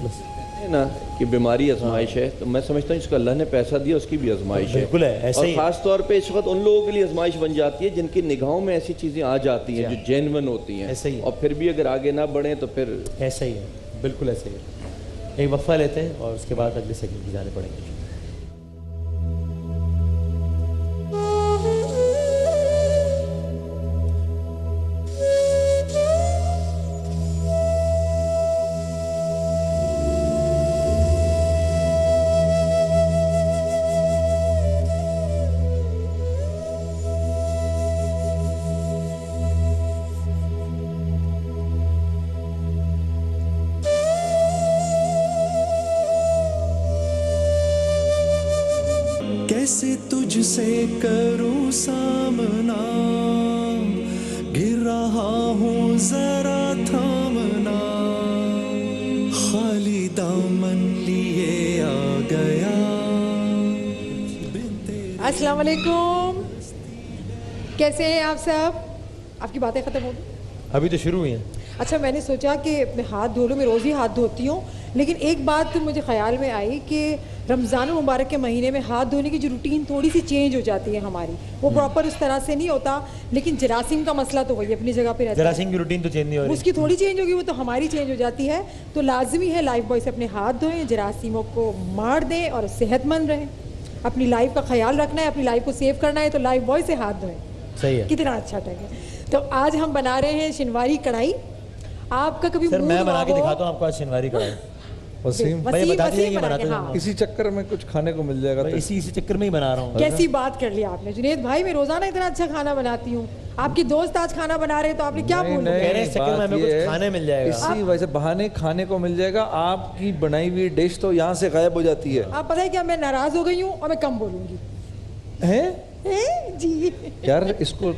بس نا کہ بیماری آزمائش ہے, تو میں سمجھتا ہوں جس کو اللہ نے پیسہ دیا اس کی بھی آزمائش ہے. بالکل ہے, ایسا اور ہی خاص طور پہ اس وقت ان لوگوں کے لیے آزمائش بن جاتی ہے جن کی نگاہوں میں ایسی چیزیں آ جاتی ہیں جو جینون ہوتی ہیں, ایسا ہی ہے. اور پھر بھی اگر آگے نہ بڑھیں تو پھر ایسا ہی ہے, بالکل ایسا ہی ہے. ایک وقفہ لیتے ہیں اور اس کے بعد اگلے سیگمنٹ کی جانے پڑیں گے. کیسے تجھ سے کروں سامنا, گر رہا ہوں ذرا تھامنا, خالی دامن لیے آ گیا. السلام علیکم, کیسے ہیں آپ سب؟ آپ کی باتیں ختم ہو گئی؟ ابھی تو شروع ہوئی ہیں. اچھا, میں نے سوچا کہ اپنے ہاتھ دھو لوں, میں روز ہی ہاتھ دھوتی ہوں, لیکن ایک بات مجھے خیال میں آئی کہ رمضان المبارک کے مہینے میں ہاتھ دھونے کی جو روٹین تھوڑی سی چینج ہو جاتی ہے ہماری, وہ پراپر اس طرح سے نہیں ہوتا, لیکن جراثیم کا مسئلہ تو وہی اپنی جگہ پہ رہتا ہے. جراثیم کی روٹین تو چینج نہیں ہو رہی, اس کی تھوڑی چینج ہوگی, وہ تو ہماری چینج ہو جاتی ہے. تو لازمی ہے لائف بوائے سے اپنے ہاتھ دھوئیں, جراثیموں کو مار دیں اور صحت مند رہیں. اپنی لائف کا خیال رکھنا ہے, اپنی لائف کو سیو کرنا ہے, تو لائف بوائے سے ہاتھ دھوئیں. صحیح ہے, کتنا اچھا ٹگ ہے. تو آج ہم بنا رہے ہیں شنواری کڑھائی. آپ کا کبھی سر میں موڈ بنا کے ہوا ہو؟ دکھاتا ہوں آپ کو آج شنواری کڑھائی. وسیم بھائی بتا دیجیے کہ بنا بناتے کے, ہیں ہاں. اسی چکر میں کچھ کھانے کو مل جائے گا. اسی چکر میں ہی بنا رہا ہوں. کیسی بات کر لیا آپ نے جنید بھائی, میں روزانہ اتنا اچھا کھانا بناتی ہوں, آپ کی دوست آج کھانا بنا رہے ہیں تو آپ نے کیا بول کہہ رہے ہیں اس چکر میں ہمیں کچھ کھانے مل جائے گا. اسی وجہ سے بہانے کھانے کو مل جائے گا. آپ کی بنائی ہوئی ڈش تو یہاں سے غائب ہو جاتی ہے. آپ پتہ ہے کیا, میں ناراض ہو گئی ہوں اور میں کم بولوں گی. جی یار اس کو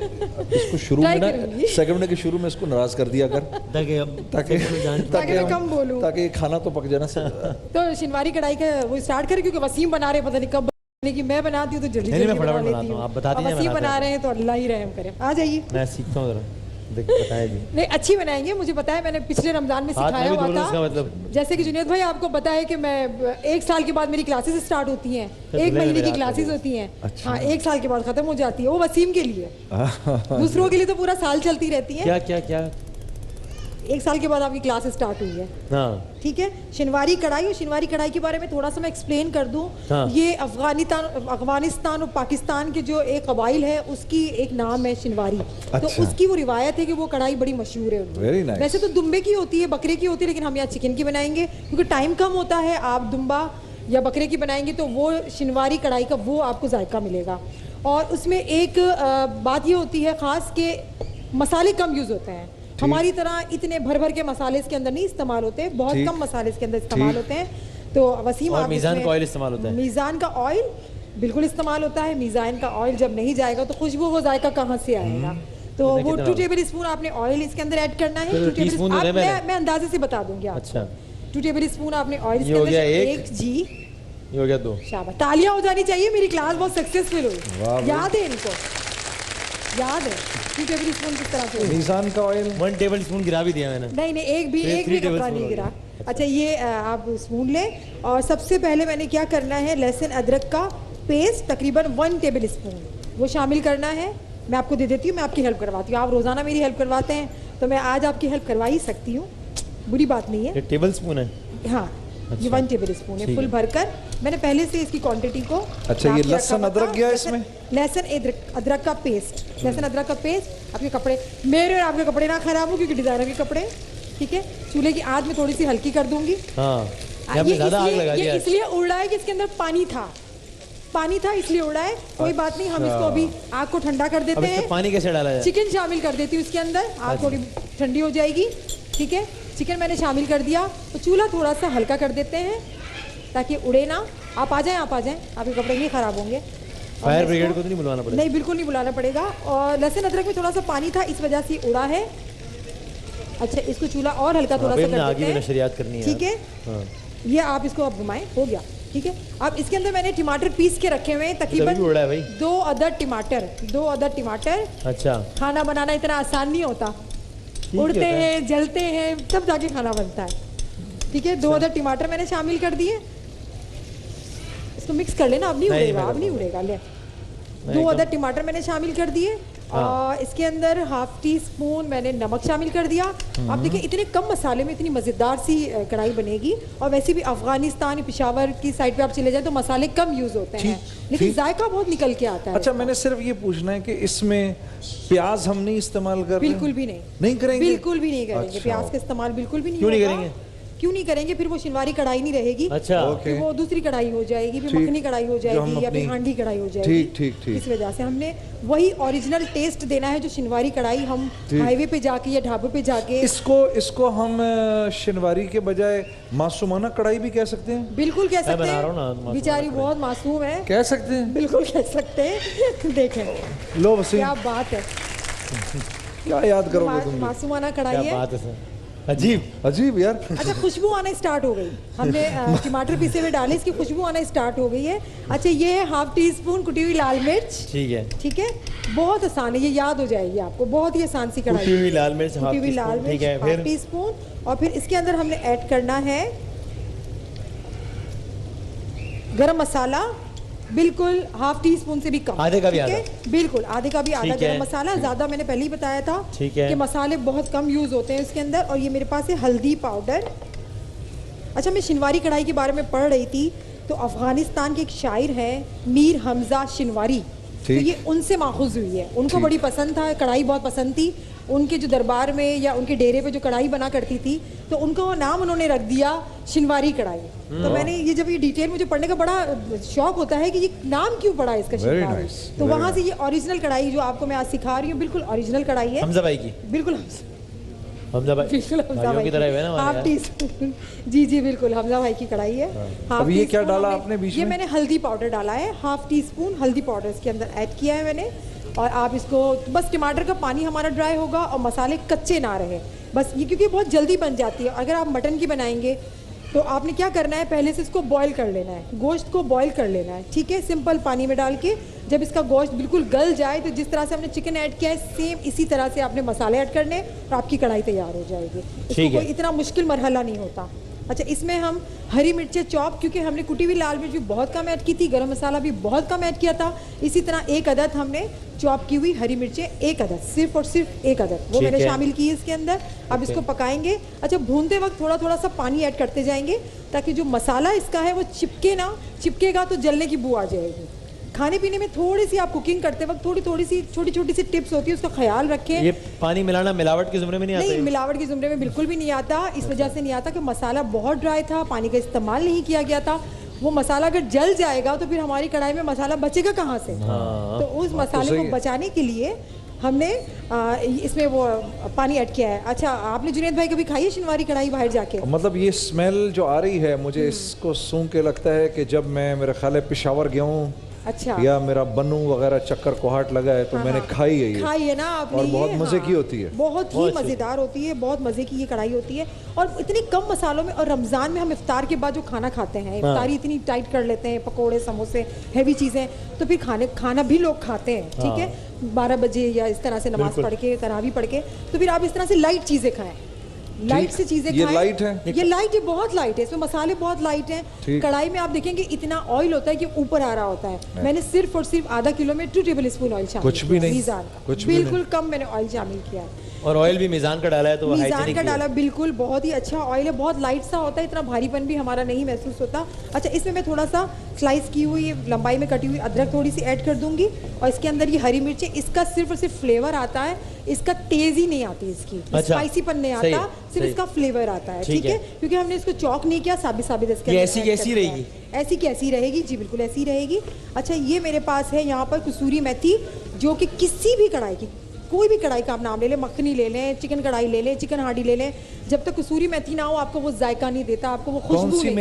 شروع میں نا سیکنڈ کے شروع میں اس کو ناراض کر دیا کر, تاکہ میں کم بولوں, تاکہ یہ کھانا تو پک جانا. تو شنواری کڑھائی کا وہ اسٹارٹ کریں, کیونکہ وسیم بنا رہے پتہ نہیں کب بنانے کی, میں بناتی ہوں تو جلدی جلدی بنا لیتی ہوں, وسیم بنا رہے ہیں تو اللہ ہی رحم کرے. آ جائیے, میں سیکھتا ہوں ذرا, بتائیں جی. نہیں اچھی بنائیں گے, مجھے پتا ہے, میں نے پچھلے رمضان میں سکھایا ہوا تھا. جیسے کہ جنید بھائی آپ کو پتا ہے کہ میں 1 سال کے بعد میری کلاسز اسٹارٹ ہوتی ہیں, 1 مہینے کی کلاسز ہوتی ہیں, ہاں 1 سال کے بعد ختم ہو جاتی ہے. وہ وسیم کے لیے, دوسروں کے لیے تو پورا سال چلتی رہتی ہیں. کیا 1 سال کے بعد آپ کی کلاس اسٹارٹ ہوئی ہے, ٹھیک ہے. شنواری کڑھائی, اور شنواری کڑھائی کے بارے میں تھوڑا سا میں ایکسپلین کر دوں. یہ افغانستان اور پاکستان کے جو ایک قبائل ہے اس کی ایک نام ہے شنواری. تو اس کی وہ روایت ہے کہ وہ کڑھائی بڑی مشہور ہے. ویسے تو دمبے کی ہوتی ہے, بکرے کی ہوتی ہے, لیکن ہم یہاں چکن کی بنائیں گے کیونکہ ٹائم کم ہوتا ہے. آپ دمبا یا بکرے کی بنائیں گے تو وہ شنواری کڑھائی کا وہ آپ کو ذائقہ ملے گا. اور اس میں ایک بات یہ ہوتی ہے خاص کہ مسالے کم یوز ہوتے ہیں. ہماری طرح اتنے بھر کے مسالے اس کے اندر نہیں استعمال ہوتے, بہت کم مسالے اس کے اندر استعمال ہوتے ہیں. تو وسیم, اور میزان کا آئل استعمال ہوتا ہے. میزان کا آئل بالکل استعمال ہوتا ہے. میزان کا آئل جب نہیں جائے گا تو خوشبو وہ ذائقہ کہاں سے آئے گا. تو وہ 2 ٹیبل اسپون آپ نے آئل اس کے اندر ایڈ کرنا ہے. میں اندازے سے بتا دوں گی آپ کو. 2 ٹیبل اسپون آپ نے آئل اس کے اندر, 1 جی یہ ہو گیا 2. شاباش, تالیاں ہو جانی چاہیے, میری کلاس بہت سکسیسفل ہوئی, یاد ہے ان کو. یاد ہے 2 ٹیبل اسپون کس طرح سے. میزان کا آئل 1 ٹیبل اسپون گرا بھی دیا میں نے. نہیں ایک بھی کپڑا نہیں گرا. اچھا یہ آپ اسپون لیں اور سب سے پہلے میں نے کیا کرنا ہے, لہسن ادرک کا پیسٹ تقریباً 1 ٹیبل اسپون وہ شامل کرنا ہے. میں آپ کو دے دیتی ہوں, میں آپ کی ہیلپ کرواتی ہوں. آپ روزانہ میری ہیلپ کرواتے ہیں تو میں آج آپ کی ہیلپ کروا ہی سکتی ہوں, بری بات نہیں ہے. یہ ٹیبل اسپون ہے. ہاں یہ 1 ٹیبل اسپون ہے فل بھر کر. میں نے پہلے سے اس کی کوانٹٹی کو. اچھا یہ لہسن ادرک گیا اس میں, لہسن ادرک کا پیسٹ, لہسن ادرک کا پیسٹ. آپ کے کپڑے میرے اور آپ کے کپڑے نہ خراب ہو کیونکہ ڈیزائنر کے کپڑے, ٹھیک ہے. چولہے کی آنچ میں تھوڑی سی ہلکی کر دوں گی. یہ اس لیے اڑ رہا ہے کہ اس کے اندر پانی تھا اس لیے اڑا ہے. کوئی بات نہیں, ہم اس کو ابھی آگ کو ٹھنڈا کر دیتے ہیں. پانی کیسے ڈالا جائے؟ چکن شامل کر دیتی ہوں اس کے اندر, آگ تھوڑی ٹھنڈی ہو جائے گی, ٹھیک ہے. چکن میں نے شامل کر دیا تو چولہا تھوڑا سا ہلکا کر دیتے ہیں تاکہ اڑے نہ. آپ آ جائیں, آپ کے کپڑے نہیں خراب ہوں گے. فائر بریگیڈ کو تو نہیں بلوانا پڑے گا؟ نہیں بالکل نہیں بلانا پڑے گا. اور لہسن ادرک میں تھوڑا سا پانی تھا اس وجہ سے اڑا ہے. اچھا اس کو چولہا اور ہلکا تھوڑا سا کر دیتے ہیں, ٹھیک ہے. یہ آپ اس کو اب گھمائیں, ہو گیا, ٹھیک ہے. اب اس کے اندر میں نے ٹماٹر پیس کے رکھے ہوئے ہیں تقریباً 2 عدد ٹماٹر. اچھا کھانا بنانا اتنا آسان نہیں ہوتا, اڑتے ہیں جلتے ہیں تب جا کے کھانا بنتا ہے, ٹھیک ہے. 2 عدد ٹماٹر میں نے شامل کر دیے. اس کو مکس کر لینا, اب نہیں اڑے گا. لے 2 عدد ٹماٹر میں نے شامل کر دیے. اور اس کے اندر 1/2 ٹی اسپون میں نے نمک شامل کر دیا. آپ دیکھیں اتنے کم مسالے میں اتنی مزیدار سی کڑھائی بنے گی. اور ویسے بھی افغانستان پشاور کی سائڈ پہ آپ چلے جائیں تو مسالے کم یوز ہوتے ہیں لیکن ذائقہ بہت نکل کے آتا ہے. اچھا میں نے صرف یہ پوچھنا ہے کہ اس میں پیاز ہم نہیں استعمال کر رہے؟ بالکل بھی نہیں کریں گے, بالکل بھی نہیں کریں گے. پیاز کا استعمال بالکل بھی نہیں کیوں نہیں کریں گے؟ پھر وہ شنواری کڑھائی نہیں رہے گی. اچھا پھر وہ دوسری کڑھائی ہو جائے گی, پھر مکھنی کڑھائی ہو جائے گی یا پھر ہانڈی کڑھائی ہو جائے گی. ٹھیک. اس وجہ سے ہم نے وہی اوریجنل ٹیسٹ دینا ہے جو شنواری کڑھائی ہم ہائی وے پہ جا کے یا ڈھابوں پہ جا کے. اس کو ہم شنواری کے بجائے معصومانہ کڑھائی بھی کہہ سکتے ہیں. بالکل کہہ سکتے ہیں, بیچاری بہت معصوم ہے. کہہ سکتے ہیں, بالکل کہہ سکتے ہیں. دیکھیں لو وسیم کیا بات ہے, کیا یاد کرو گے تم. معصومانہ کڑھائی ہے, عجیب یار. اچھا خوشبو آنا اسٹارٹ ہو گئی. ہم نے ٹماٹر پیسے ہوئے ڈالے, اس کی خوشبو آنا اسٹارٹ ہو گئی ہے. اچھا یہ ہے 1/2 ٹی اسپون کٹی ہوئی لال مرچ. ٹھیک ہے, بہت آسان ہے, یہ یاد ہو جائے گی آپ کو. بہت ہی آسان سی کڑھائی. کٹی ہوئی لال مرچ 1/2 ٹی اسپون. اور پھر اس کے اندر ہم نے ایڈ کرنا ہے گرم مسالہ, بالکل 1/2 ٹی اسپون سے بھی کم, آدھے کا بھی آدھا, بالکل آدھے کا بھی آدھا گرم مسالہ. زیادہ میں نے پہلے ہی بتایا تھا کہ مسالے بہت کم یوز ہوتے ہیں اس کے اندر. اور یہ میرے پاس ہے ہلدی پاؤڈر. اچھا میں شنواری کڑھائی کے بارے میں پڑھ رہی تھی تو افغانستان کے ایک شاعر ہیں میر حمزہ شنواری, تو یہ ان سے ماخوذ ہوئی ہے. ان کو بڑی پسند تھا کڑھائی, بہت پسند تھی. ان کے جو دربار میں یا ان کے ڈیرے پہ جو کڑھائی بنا کرتی تھی تو ان کو نام انہوں نے رکھ دیا شنواری کڑھائی. تو میں نے یہ جب یہ ڈیٹیل مجھے پڑھنے کا بڑا شوق ہوتا ہے کہ یہ نام کیوں پڑا ہے اس کا شنواری, تو وہاں سے یہ اوریجنل کڑھائی جو آپ کو میں آج سکھا رہی ہوں بالکل اوریجنل کڑھائی ہے حمزہ بھائی کی. بالکل حمزہ بھائی کی طرح ہے نا. جی بالکل حمزہ بھائی کی کڑھائی ہے. اب یہ کیا ڈالا آپ نے بیچ میں؟ یہ میں نے ہلدی پاؤڈر ڈالا ہے, 1/2 ٹی اسپون ہلدی پاؤڈر اس کے اندر ایڈ کیا ہے میں نے. اور آپ اس کو بس ٹماٹر کا پانی ہمارا ڈرائی ہوگا اور مسالے کچے نہ رہے بس. یہ کیونکہ بہت جلدی بن جاتی ہے. اگر آپ مٹن کی بنائیں گے تو آپ نے کیا کرنا ہے, پہلے سے اس کو بوائل کر لینا ہے, گوشت کو بوائل کر لینا ہے, ٹھیک ہے, سمپل پانی میں ڈال کے. جب اس کا گوشت بالکل گل جائے تو جس طرح سے ہم نے چکن ایڈ کیا ہے سیم اسی طرح سے آپ نے مسالے ایڈ کرنے اور آپ کی کڑھائی تیار ہو جائے گی. اس کو کوئی اتنا مشکل مرحلہ نہیں ہوتا. اچھا اس میں ہم ہری مرچیں چاپ, کیونکہ ہم نے کٹی ہوئی لال مرچ بھی بہت کم ایڈ کی تھی, گرم مسالہ بھی بہت کم ایڈ کیا تھا, اسی طرح 1 عدد ہم نے چاپ کی ہوئی ہری مرچیں 1 عدد, صرف اور صرف 1 عدد وہ میں نے شامل کی ہے اس کے اندر. اب اس کو پکائیں گے. اچھا بھونتے وقت تھوڑا تھوڑا سا پانی ایڈ کرتے جائیں گے تاکہ جو مسالہ اس کا ہے وہ چپکے گا تو جلنے کی بو آ جائے گی. کھانے پینے میں تھوڑی سی آپ کوکنگ کرتے وقت تھوڑی سی چھوٹی سی ٹپس ہوتی ہے, اس کا خیال رکھیں. یہ پانی ملانا ملاوٹ کے زمرے میں نہیں آتا؟ نہیں ملاوٹ کے زمرے میں بالکل بھی نہیں آتا. اس وجہ سے نہیں آتا کہ مسالہ بہت ڈرائی تھا, پانی کا استعمال نہیں کیا گیا تھا. وہ مسالہ اگر جل جائے گا تو پھر ہماری کڑھائی میں مسالہ بچے گا کہاں سے؟ تو اس مسالے کو بچانے کے لیے ہم نے اس میں وہ پانی ایڈ کیا ہے. اچھا آپ نے جنید بھائی کبھی کھائی ہے شنواری کڑھائی باہر جا کے؟ مطلب یہ اسمیل جو آ رہی ہے مجھے اس کو سونگ کے لگتا ہے کہ جب میں میرا خیال ہے پشاور گیا ہوں اچھا یا میرا بنو وغیرہ چکر کوہاٹ لگا ہے تو میں نے کھائی ہے یہ, کھائی ہے نا آپ نے, اور بہت مزے کی ہوتی ہے, بہت ہی مزیدار ہوتی ہے, بہت مزے کی یہ کڑھائی ہوتی ہے, اور اتنی کم مسالوں میں. اور رمضان میں ہم افطار کے بعد جو کھانا کھاتے ہیں, افطاری اتنی ٹائٹ کر لیتے ہیں, پکوڑے سموسے ہیوی چیزیں, تو پھر کھانا بھی لوگ کھاتے ہیں, ٹھیک ہے, 12 بجے یا اس طرح سے نماز پڑھ کے تراویح پڑھ کے, تو پھر آپ اس طرح سے لائٹ چیزیں کھائیں, لائٹ سے چیزیں کھائیں. یہ لائٹ ہے, یہ لائٹ ہے, بہت لائٹ ہے, اس میں مسالے بہت لائٹ ہیں. کڑھائی میں آپ دیکھیں گے اتنا آئل ہوتا ہے کہ اوپر آ رہا ہوتا ہے. میں نے صرف اور صرف آدھا کلو میں 2 ٹیبل اسپون آئل شامل کچھ بھی نہیں, میزان کا بالکل کم میں نے آئل شامل کیا ہے, اور آئل بھی میزان کا ڈالا ہے, تو میزان کا ڈالا, بالکل بہت ہی اچھا آئل ہے, بہت لائٹ سا ہوتا ہے, اتنا بھاری پن بھی ہمارا نہیں محسوس ہوتا. اچھا, اس میں تھوڑا سا سلائس کی ہوئی لمبائی میں کٹی ہوئی ادرک تھوڑی سی ایڈ کر دوں گی, اور اس کے اندر یہ ہری مرچیں, اس کا صرف اور صرف فلیور آتا ہے, اس کا تیزی نہیں آتی, اس کی اسپائسی پن نہیں آتا, صرف اس کا فلیور آتا ہے, ٹھیک ہے, کیونکہ ہم نے اس کو چوک نہیں کیا, ثابت اس کے ایسی کیسی رہے گی, ایسی کیسی رہے گی, جی بالکل ایسی رہے گی. اچھا, یہ میرے پاس ہے یہاں پر کسوری میتھی, جو کہ کسی بھی کڑھائی کی, کوئی بھی کڑھائی کا آپ نام لے لیں, مکھنی لے لیں, چکن کڑھائی لے لیں, چکن ہانڈی لے لیں, جب تک کسوری میتھی نہ ہو آپ کو وہ ذائقہ نہیں دیتا, آپ کو وہ خوشبو نہیں. کسوری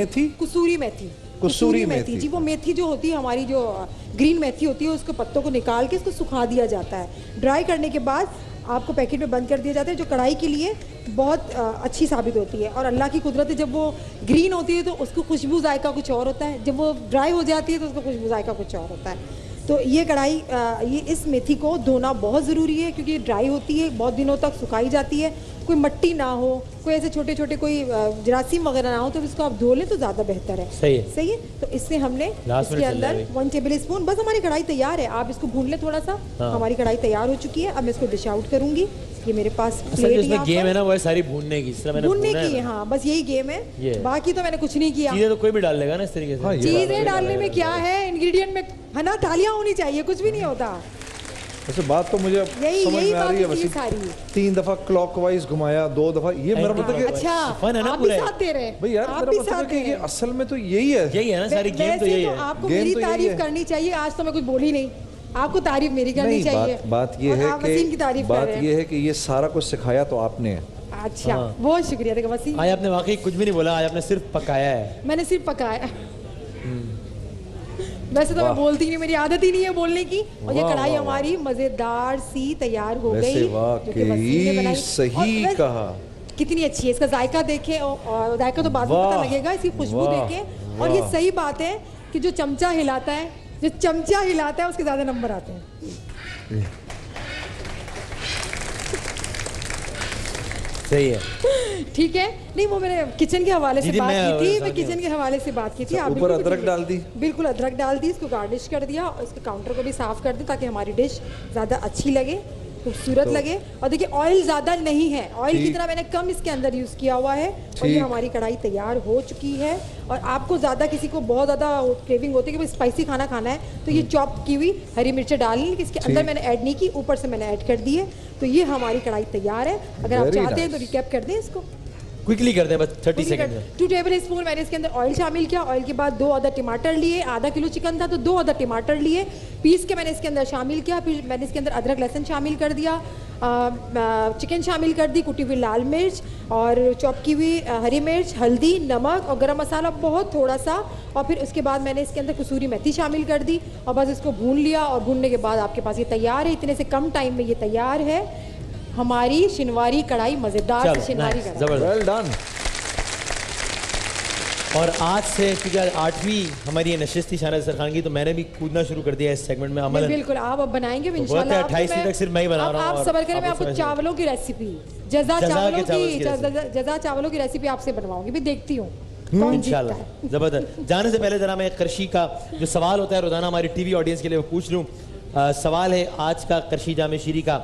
میتھی, کسوری میتھی, جی وہ میتھی جو ہوتی ہے ہماری, جو گرین میتھی ہوتی ہے, اس کو پتوں کو نکال کے اس کو سکھا دیا جاتا ہے, ڈرائی کرنے کے بعد آپ کو پیکٹ میں بند کر دیا جاتا ہے, جو کڑھائی کے لیے بہت اچھی ثابت ہوتی ہے. اور اللہ کی قدرت ہے, جب وہ گرین ہوتی ہے تو اس کو خوشبو ذائقہ کچھ اور ہوتا ہے, جب وہ ڈرائی ہو جاتی ہے تو اس کو خوشبو ذائقہ کچھ اور ہوتا ہے. تو یہ کڑھائی, یہ اس میتھی کو دھونا بہت ضروری ہے, کیونکہ یہ ڈرائی ہوتی ہے, بہت دنوں تک سکھائی جاتی ہے, کوئی مٹی نہ ہو, کوئی ایسے چھوٹے چھوٹے کوئی جراثیم وغیرہ نہ ہو, تو اس کو آپ دھو لیں تو زیادہ بہتر ہے. صحیح ہے. تو اس سے ہم نے اس کے اندر 1 ٹیبل اسپون, بس ہماری کڑھائی تیار ہے, آپ اس کو بھون لیں تھوڑا سا, ہماری کڑھائی تیار ہو چکی ہے. اب میں اس کو ڈش آؤٹ کروں گی. یہ میرے پاس پلیٹ ہے, گیم ہے نا وہ ساری بھوننے کی, بھوننے کی, ہاں بس یہی گیم ہے, باقی تو میں نے کچھ نہیں کیا. چیزیں تو کوئی بھی ڈال لے گا نا اس طریقے سے, چیزیں ڈالنے میں کیا ہے, انگریڈینٹ میں ہے نا تالیاں ہونی چاہیے, کچھ بھی نہیں ہوتا. ویسے بات تو مجھے سمجھ میں آ رہی ہے, ویسے 3 دفعہ کلاک وائز گھمایا, 2 دفعہ, یہ میرا مطلب کہ اچھا آپ بھی ساتھ دے رہے ہیں بھائی یار, میرا مطلب کہ یہ اصل میں تو یہی ہے نا ساری گیم, تو یہی ہے. آپ کو میری تعریف کرنی چاہیے, آج تو میں کچھ بولی نہیں, آپ کو تعریف میری کرنی چاہیے. بات یہ ہے کہ یہ سارا کچھ سکھایا تو آپ نے. اچھا, بہت شکریہ. دیکھو وسیم, آج آپ نے واقعی کچھ بھی نہیں بولا, آج آپ نے صرف پکایا ہے. میں نے صرف پکایا, ویسے تو میں بولتی نہیں, میری عادت ہی نہیں ہے بولنے کی. اور یہ کڑھائی ہماری مزیدار سی تیار ہو گئی, واقعی صحیح کہا, کتنی اچھی ہے. اس کا ذائقہ دیکھیں, اور ذائقہ تو بعد میں پتہ لگے گا, اس کی خوشبو دیکھیں. اور یہ صحیح بات ہے کہ جو چمچہ ہلاتا ہے, اس کے زیادہ نمبر آتے ہیں. صحیح ہے, ٹھیک ہے. نہیں, وہ میں نے کچن کے حوالے سے بات کی تھی, میں کچن کے حوالے سے بات کی تھی. آپ اوپر ادرک ڈال دی, بالکل ادرک ڈال دی, اس کو گارنش کر دیا, اور اس کے کاؤنٹر کو بھی صاف کر دیا تاکہ ہماری ڈش زیادہ اچھی لگے, خوبصورت لگے. اور دیکھیے آئل زیادہ نہیں ہے, آئل کی طرح میں نے کم اس کے اندر یوز کیا ہوا ہے. اور یہ ہماری کڑھائی تیار ہو چکی ہے. اور آپ کو زیادہ کسی کو بہت زیادہ کریونگ ہوتی ہے کہ اسپائسی کھانا کھانا ہے, تو یہ چاپ کی ہوئی ہری مرچیں ڈال لیں, اس کے اندر میں نے ایڈ نہیں کی, اوپر سے میں نے ایڈ کر دی ہے. تو یہ ہماری کڑھائی تیار ہے. اگر آپ چاہتے ہیں تو ریکیپ کر دیں اس کو, کوئکلی کرتے ہیں, بس 30 سیکنڈ میں. 2 ٹیبل اسپون میں نے اس کے اندر آئل شامل کیا. آئل کے بعد 2 عدد ٹماٹر لیے, آدھا کلو چکن تھا تو 2 عدد ٹماٹر لیے, پیس کے میں نے اس کے اندر شامل کیا. پھر میں نے اس کے اندر ادرک لہسن شامل کر دیا, چکن شامل کر دی, کٹی ہوئی لال مرچ اور چاپ کی ہوئی ہری مرچ, ہلدی, نمک اور گرم مسالہ بہت تھوڑا سا. اور پھر اس کے بعد میں نے اس کے اندر کسوری میتھی شامل کر دی, اور بس اس کو بھون لیا. اور بھوننے کے بعد آپ کے پاس یہ تیار ہے. اتنے سے کم ٹائم میں یہ تیار ہے ہماری شنواری کڑھائی, مزیدار شنواری کڑھائی. Well done. اور آج سے کیونکہ 8ویں ہماری یہ نشست تھی شاہناز اظہر خان کی, تو میں نے بھی کودنا شروع کر دیا اس سیگمنٹ میں. عمل بالکل آپ اب بنائیں گے انشاءاللہ. 28 تک صرف میں ہی بنا رہا ہوں. آپ صبر کریں, میں آپ کو چاولوں کی ریسیپی, جزا چاولوں کی ریسیپی آپ سے بنواؤں گی, بھی دیکھتی ہوں انشاءاللہ. زبردست. جانے سے پہلے ذرا میں قرشی کا جو سوال ہوتا ہے روزانہ ہماری ٹی وی آڈینس کے لیے وہ پوچھ لوں. سوال ہے آج کا قرشی جامع شیری کا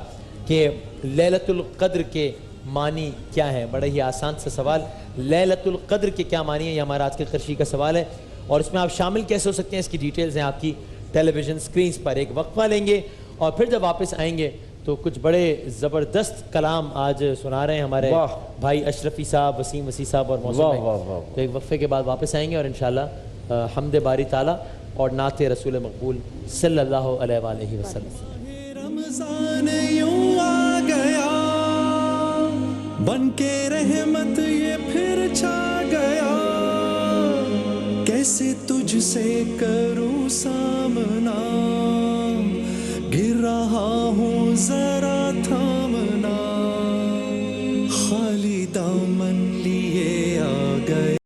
کہ لیلۃ القدر کے معنی کیا ہے. بڑا ہی آسان سا سوال, لیلۃ القدر کے کیا معنی ہے, یہ ہمارا آج کے قرشی کا سوال ہے. اور اس میں آپ شامل کیسے ہو سکتے ہیں, اس کی ڈیٹیلز ہیں آپ کی ٹیلی ویژن سکرینز پر. ایک وقفہ لیں گے اور پھر جب واپس آئیں گے تو کچھ بڑے زبردست کلام آج سنا رہے ہیں ہمارے بھائی اشرفی صاحب, وسیم وسیع صاحب اور موسم بھائی. تو ایک وقفے کے بعد واپس آئیں گے اور انشاءاللہ حمد باری تعالیٰ اور نعت رسول مقبول صلی اللہ علیہ وآلہ وسلم. رمضان یوں آ گیا, بن کے رحمت یہ پھر چھا گیا, کیسے تجھ سے کروں سامنا, ہوں